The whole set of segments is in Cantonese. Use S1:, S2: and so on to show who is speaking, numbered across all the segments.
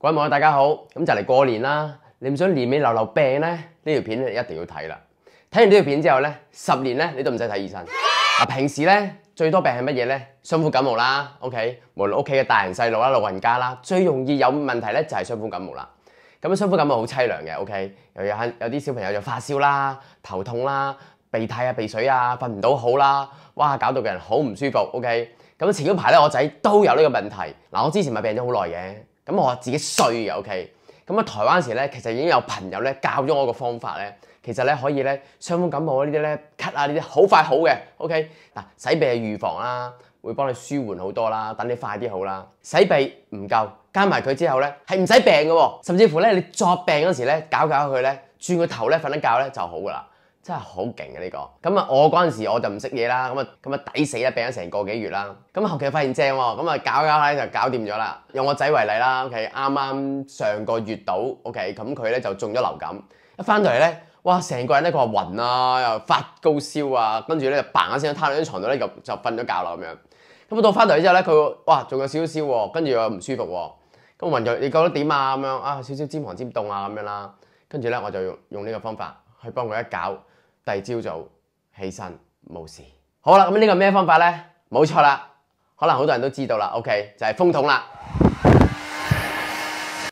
S1: 各位網友大家好，咁就嚟過年啦，你唔想年尾流病呢？呢條片你一定要睇啦。睇完呢條片之後呢，10年呢你都唔使睇醫生。平時呢最多病係乜嘢呢？傷風感冒啦，OK， 無論屋企嘅大人細路啦、老人家啦，最容易有問題呢就係傷風感冒啦。咁傷風感冒好凄涼嘅 ，OK， 有啲小朋友就發燒啦、頭痛啦、鼻涕啊、鼻水啊、瞓唔到好啦，哇，搞到個人好唔舒服 ，OK。咁前嗰排咧，我仔都有呢個問題。嗱，我之前咪病咗好耐嘅，咁我自己衰嘅 ，OK。咁啊，台灣時咧，其實已經有朋友咧教咗我個方法咧，其實咧可以咧傷風感冒呢啲咧咳啊呢啲好快好嘅 ，OK。嗱，洗鼻係預防啦，會幫你舒緩好多啦，等你快啲好啦。洗鼻唔夠，加埋佢之後咧係唔使病嘅喎，甚至乎咧你作病嗰時咧搞佢咧，轉個頭咧瞓得覺咧就好噶啦。真係好勁嘅呢個，咁啊我嗰陣時我就唔識嘢啦，咁啊抵死啦，病咗成個幾月啦，咁後期發現正喎，咁啊搞下就搞掂咗啦。用我仔為例啦 ，OK， 啱啱上個月度 ，OK， 咁佢咧就中咗流感，一翻到嚟咧，哇，成個人咧佢話暈啊，又發高燒啊，跟住咧就嘭一聲攤喺張床度咧就瞓咗覺啦咁樣。咁到翻到嚟之後咧，佢哇仲有少少燒喎，跟住又唔舒服喎，咁問佢你覺得點啊咁樣啊，少少尖寒尖凍啊咁樣啦，跟住咧我就用呢個方法去幫佢一搞。第二朝早起身冇事，好啦，咁呢個咩方法呢？冇錯啦，可能好多人都知道啦 ，OK， 就係風筒啦。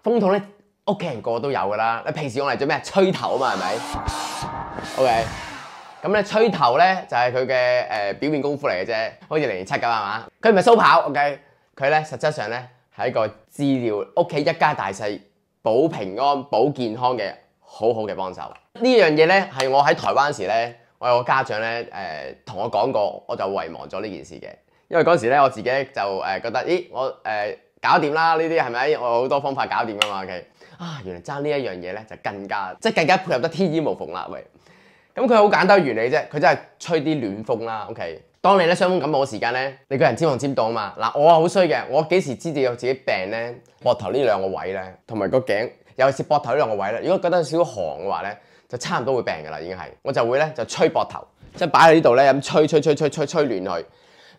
S1: 風筒咧，屋企人個個都有噶啦。你平時用嚟做咩？吹頭啊嘛，係咪 ？OK， 咁咧吹頭咧就係佢嘅表面功夫嚟嘅啫，好似007咁係嘛？佢唔係蘇跑 ，OK， 佢咧實質上咧係一個治療屋企一家大細保平安、保健康嘅好嘅幫手。呢樣嘢咧係我喺台灣時咧，我有個家長咧同我講過，我就遺忘咗呢件事嘅。因為嗰時咧我自己就覺得，咦我搞掂啦，呢啲係咪？我有好多方法搞掂噶嘛 ，OK。啊，原來爭呢一樣嘢咧就更加配合得天衣無縫啦，喂。咁佢好簡單原理啫，佢真係吹啲暖風啦 ，OK。當你咧傷風感冒嘅時間咧，你個人尖寒尖凍啊嘛。嗱，我好衰嘅，我幾時知道有自己病咧？膊頭呢兩個位咧，同埋個頸，尤其是膊頭呢兩個位咧，如果覺得有少少寒嘅話咧，就差唔多會病㗎啦，已經係，我就會咧就吹膊頭，即係擺喺呢度咧咁吹暖佢。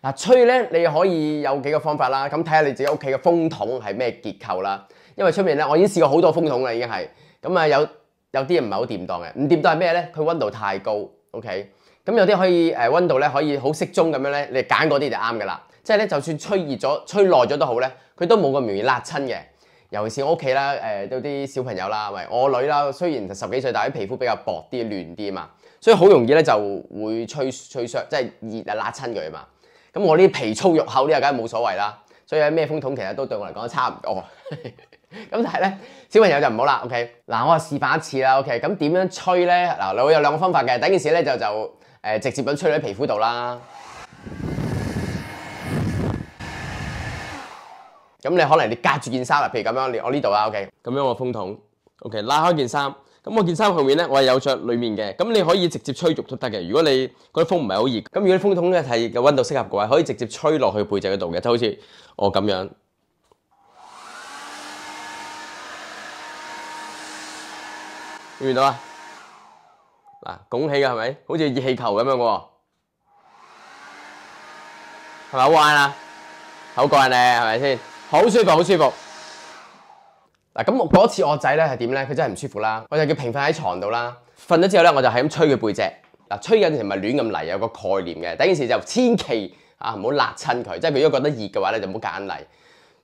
S1: 嗱，吹咧你可以有幾個方法啦，咁睇下你自己屋企嘅風筒係咩結構啦。因為出面咧我已經試過好多風筒啦，已經係，咁啊有啲唔係好掂當嘅，唔掂當係咩咧？佢溫度太高 ，OK， 咁有啲可以溫度咧可以好適中咁樣咧，你揀嗰啲就啱㗎啦。即係咧就算吹熱咗、吹耐咗都好咧，佢都冇咁容易辣親嘅。尤其是我屋企啦，有啲小朋友啦，喂，我女啦，雖然10幾歲，但係皮膚比較薄啲、嫩啲啊嘛，所以好容易咧就會吹傷，即係熱啊辣親佢啊嘛。咁我呢啲皮粗肉厚呢，梗係冇所謂啦。所以咩風筒其實都對我嚟講差唔多。咁但係咧，小朋友就唔好啦。OK， 嗱，我示範一次啦。OK， 咁點樣吹咧？嗱，我有兩個方法嘅。第一件事咧就直接咁吹喺皮膚度啦。咁你可能你隔住件衫啊，譬如咁樣，我呢度啊 ，OK， 咁樣個風筒 ，OK， 拉開件衫，咁我件衫後面咧，我係有着裡面嘅，咁你可以直接吹肉都得嘅。如果你嗰啲風唔係好熱，咁如果啲風筒咧係個溫度適合嘅話，可以直接吹落去背脊嗰度嘅，就好似我咁樣，見唔見到啊？嗱，拱起嘅係咪？好似熱氣球咁樣嘅喎，係咪好玩啊？好過癮咧，係咪先？好舒服，好舒服。嗱，咁嗰次我仔咧係點咧？佢真係唔舒服啦，我就叫平瞓喺床度啦。瞓咗之後咧，我就係咁吹佢背脊。嗱，吹緊時唔係亂咁嚟，有個概念嘅。第一件事就千祈唔好辣親佢，即係佢如果覺得熱嘅話咧，就唔好夾硬嚟。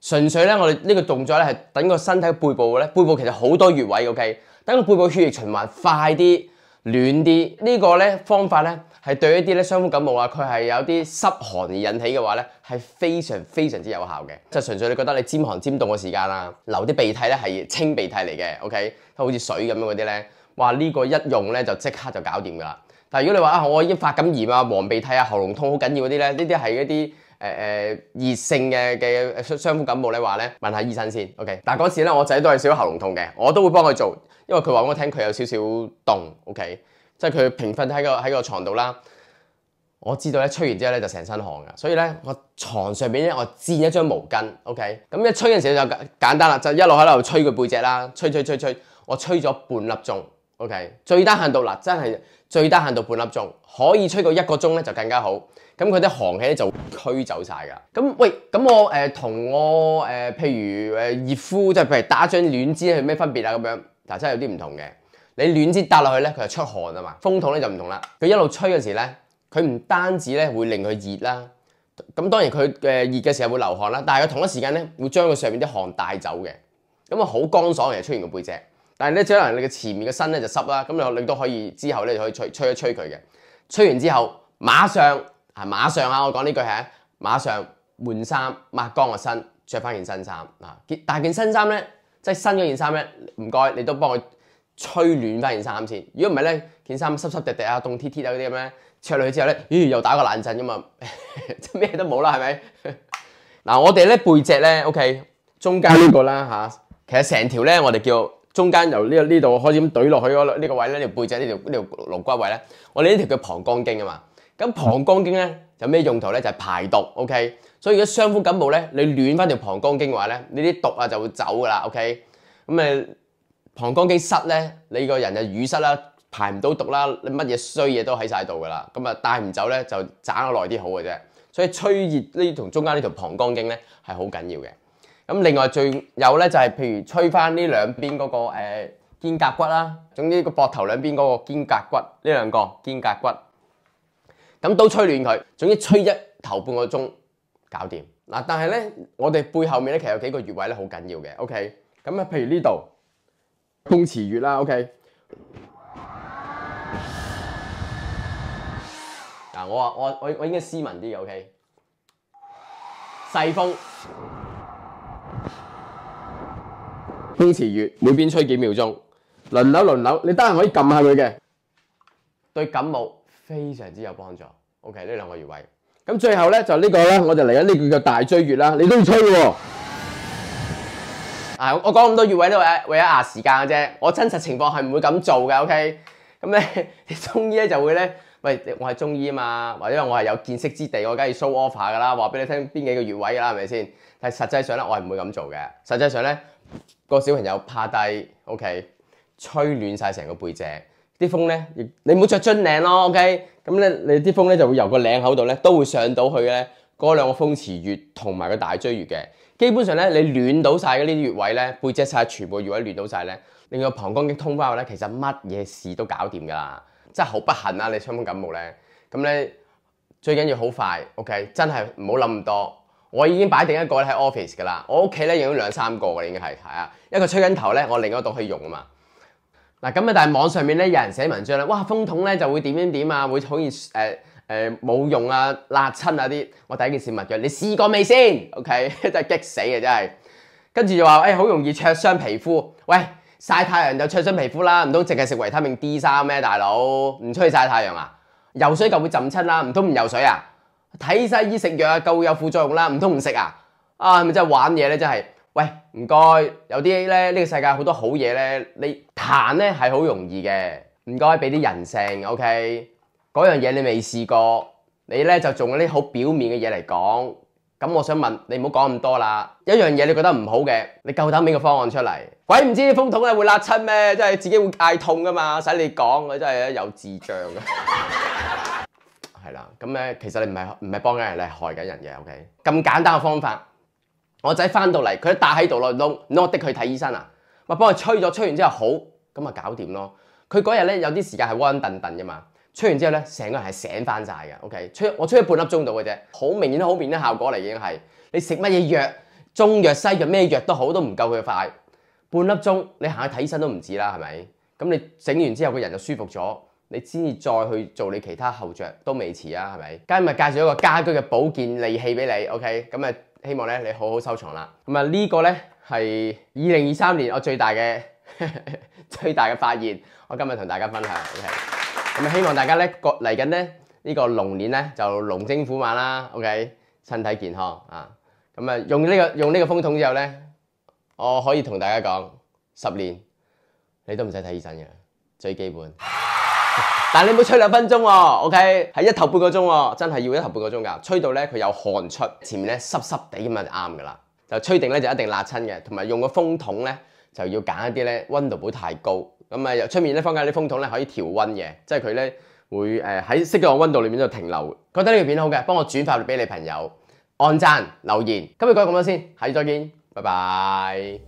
S1: 純粹咧，我哋呢個動作咧係等個身體背部咧，背部其實好多穴位 ，OK， 等個背部血液循環快啲、暖啲。呢個咧方法咧係對一啲咧傷風感冒啊，佢係有啲濕寒而引起嘅話咧，係非常之有效嘅。就純粹你覺得你尖寒尖凍嘅時間啊，流啲鼻涕咧係清鼻涕嚟嘅 ，OK， 都好似水咁樣嗰啲咧，哇呢個一用咧就即刻就搞掂㗎啦。但係如果你話我已經發緊炎啊、黃鼻涕啊、喉嚨痛好緊要嗰啲咧，呢啲係一啲熱性嘅傷風感冒咧，話咧問下醫生先 ，OK。但係嗰時咧我仔都係少少喉嚨痛嘅，我都會幫佢做，因為佢話我聽佢有少少凍 ，OK。即係佢平瞓喺個床度啦，我知道咧吹完之後咧就成身汗㗎，所以咧我床上邊咧我墊一張毛巾 ，OK， 咁一吹嘅時候就簡單啦，就一路喺度吹佢背脊啦，吹，我吹咗半粒鐘 OK， 最低限度嗱，真係最低限度半粒鐘，可以吹到1個鐘咧就更加好。咁佢啲寒氣咧就驅走晒㗎。咁喂，咁我同我譬如熱敷，即係譬如打張暖氈係咩分別啊？咁樣嗱，真係有啲唔同嘅。你暖氈搭落去咧，佢就出汗啊嘛。風筒咧就唔同啦，佢一路吹嘅時咧，佢唔單止咧會令佢熱啦。咁當然佢熱嘅時候會流汗啦，但係佢同一時間咧會將佢上面啲汗帶走嘅。咁啊好乾爽嘅出現個背脊。但係咧，只能你嘅前面嘅身咧就濕啦，咁你都可以之後咧就可以吹一吹佢嘅。吹完之後，馬上啊！我講呢句係馬上換衫，抹乾個身，着翻件新衫啊！但係件新衫咧，即係新嗰件衫咧，唔該你都幫我吹暖翻件衫先。如果唔係咧，件衫濕濕地地啊、凍鐵鐵啊嗰啲咁咧，着落去之後咧，咦又打個冷震㗎嘛，即咩都冇啦，係咪？嗱，我哋咧背脊咧 ，OK， 中間呢個啦嚇，其實成條咧我哋叫。中間由呢度開始咁懟落去呢個位咧，呢條背脊呢條龍骨位咧，我哋呢條叫膀胱經啊嘛。咁膀胱經咧有咩用途咧？就係排毒 ，OK。所以如果傷風感冒咧，你暖翻條膀胱經嘅話咧，呢啲毒啊就會走噶啦 ，OK。咁膀胱經塞咧，你個人就淤塞啦，排唔到毒啦，你乜嘢衰嘢都喺晒度噶啦。咁啊帶唔走咧就盞得耐啲好嘅啫。所以吹熱呢同中間呢條膀胱經咧係好緊要嘅。咁另外最有咧就係譬如吹翻呢兩邊嗰個肩胛骨啦，總之個膊頭兩邊嗰個肩胛骨呢兩個肩胛骨，咁都吹暖佢。總之吹頭半個鐘搞掂嗱。但係咧，我哋背後面咧其實有幾個穴位咧好緊要嘅。OK， 咁啊，譬如呢度風池穴啦。OK， 嗱我應該斯文啲嘅。OK， 細風。風池穴每邊吹幾秒鐘，輪流，你得閒可以撳下佢嘅，對感冒非常之有幫助。OK， 呢兩個穴位。咁最後咧就呢個咧，我就嚟緊呢個叫大椎穴啦，你都要吹喎。我講咁多穴位都為咗壓時間嘅啫，我真實情況係唔會咁做嘅。OK， 咁咧啲中醫咧就會咧，喂，我係中醫啊嘛，或者我係有見識之地，我梗係 show offer 㗎啦，話俾你聽邊幾個穴位㗎啦，係咪先？但係實際上咧，我係唔會咁做嘅。實際上咧，個小朋友趴低 ，OK， 吹暖晒成個背脊，啲風咧，你唔好着樽領咯 ，OK， 咁咧你啲風咧就會由個領口度咧都會上到去咧嗰兩個風池穴同埋個大椎穴嘅。基本上咧，你暖到晒嗰啲穴位咧，背脊晒全部穴位暖到晒咧，令個膀胱經通翻去咧，其實乜嘢事都搞掂㗎啦。真係好不幸啊！你傷風感冒咧，咁咧最緊要好快 ，OK， 真係唔好諗咁多。我已經擺定一個喺 office 㗎啦，我屋企咧用咗2-3個㗎，已經係啊，一個吹緊頭咧，我另一個可以用啊嘛。嗱咁啊，但係網上面咧有人寫文章咧，哇風筒咧就會點啊，會好似冇用啊、辣親啊啲。我第一件事問佢：你試過未先 ？OK， 真係激死嘅真係。跟住就話好容易灼傷皮膚。喂，曬太陽就灼傷皮膚啦，唔通淨係食維他命 D3咩？大佬唔出去曬太陽啊？游水就會浸親啦，唔通唔游水啊？睇西醫食藥啊，夠有副作用啦，唔通唔食啊？係咪真係玩嘢咧？真係，喂，唔該，有啲咧呢個世界好多好嘢咧，你彈咧係好容易嘅，唔該俾啲人性 ，OK？ 嗰樣嘢你未試過，你咧就做嗰啲好表面嘅嘢嚟講，咁我想問你唔好講咁多啦。一樣嘢你覺得唔好嘅，你夠膽俾個方案出嚟？鬼唔知啲風筒咧會辣親咩？真係自己會嗌痛噶嘛，使你講，我真係有智障嘅。係啦，咁咧其實你唔係幫緊人，你係害緊人嘅。OK， 咁簡單嘅方法，我仔翻到嚟，佢一打喺度咯，唔通我的佢睇醫生啊？我幫佢吹咗，吹完之後好，咁咪搞掂咯。佢嗰日咧有啲時間係溫頓頓嘅嘛，吹完之後咧成個人係醒翻晒嘅。OK， 我吹咗半粒鐘到嘅啫，好明顯嘅效果嚟，已經係你食乜嘢藥，中藥西藥咩藥都好，都唔夠佢快。半粒鐘你行去睇醫生都唔止啦，係咪？咁你整完之後個人就舒服咗。你先至再去做你其他後着都未遲啊，係咪？今日介紹一個家居嘅保健利器俾你 ，OK？ 咁啊，希望咧你好好收藏啦。咁啊，呢個咧係2023年我最大嘅發現，我今日同大家分享 ，OK？ 咁啊，希望大家咧嚟緊咧呢個龍年咧就龍精虎猛啦 ，OK？ 身體健康啊！咁啊，用呢個風筒之後咧，我可以同大家講，10年你都唔使睇醫生嘅，最基本。但你唔好吹2分鐘喎 ，OK？ 係1頭半個鐘喎，真係要1頭半個鐘㗎。吹到咧佢有汗出，前面咧濕濕地咁就啱㗎啦。就吹定咧就一定辣親嘅，同埋用個風筒咧就要揀一啲咧溫度唔好太高，咁啊出面咧坊間啲風筒咧可以調溫嘅，即係佢咧會喺適當嘅溫度裏面度停留。覺得呢條片好嘅，幫我轉發俾你朋友，按讚留言。今日講咁多先，下次再見，拜拜。